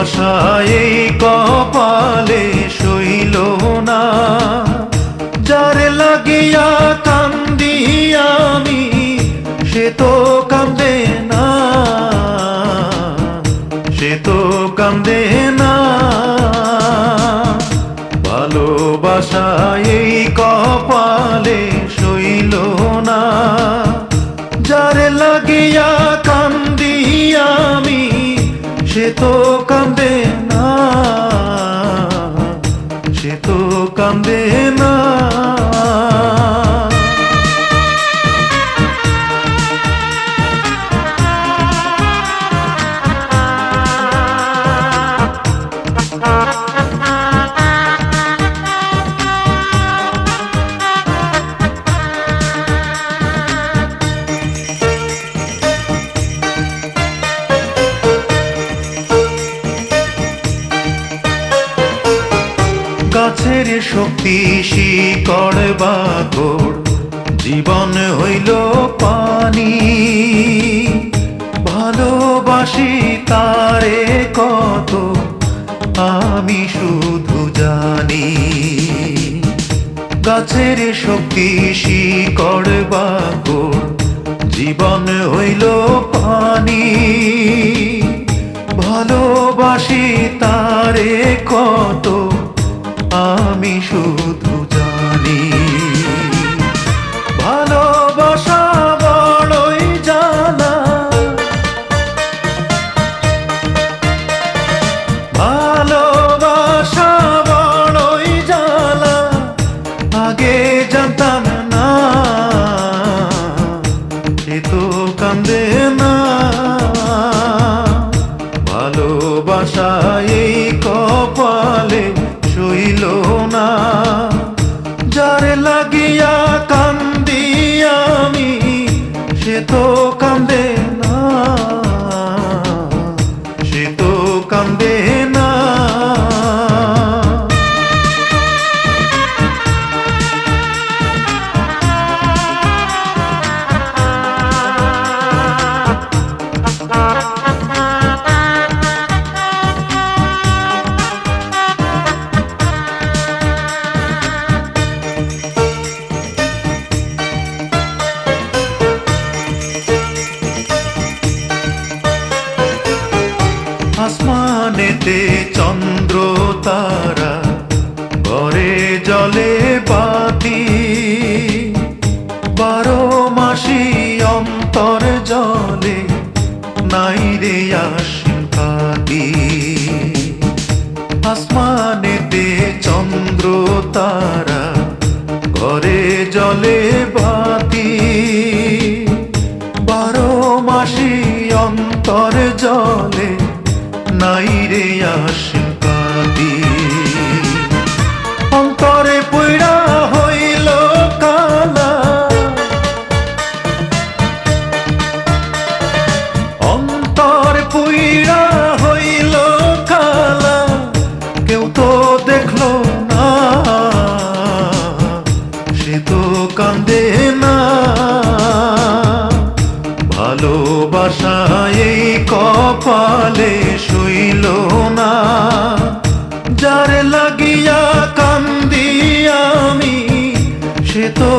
ভালোবাসায় এই কপালে সইল না, যারে লাগিয়া কান্দি আমি সে তো কান্দে না, সে তো কান্দে না। ভালোবাসায় এই কপালে সইল না, যারে লাগিয়া কান্দি আমি সে তো কান্দে না, সে তো কান্দে না। গাছের শক্তি শিকড় বাকড় জীবন হইল পানি, ভালোবাসি তারে কত আমি শুধু জানি। গাছের শক্তি শিকড় বাকড় জীবন হইল পানি, ভালোবাসি তারে কত আমি শুধু জানি। ভালোবাসা বড়ই জানা, ভালোবাসা বড়ই জানা, আগে জানতাম না, সে তো কান্দে না। ভালোবাসা এই কপালে সইল না, যারে লাগিয়া কান্দি আমি সে তো কান্দে না, সে তো কান্দে না। আসমানেতে চন্দ্র তারা, ঘরে জলে বাতি, 12 মাসি অন্তর জলে নাই রে আশিন পাতি। আসমানেতে চন্দ্র তারা, ঘরে জলে বাতি, 12 মাসি অন্তর জলে নাই রে আশিন পাতি। অন্তরে পইড়া হইল কালা, অন্তর পইড়া হইল কালা, কেউ তো দেখলো না, সে তো কান্দে না। ভালোবাসা এই কপালে সইল না, যারে লাগিয়া কান্দি আমি সে তো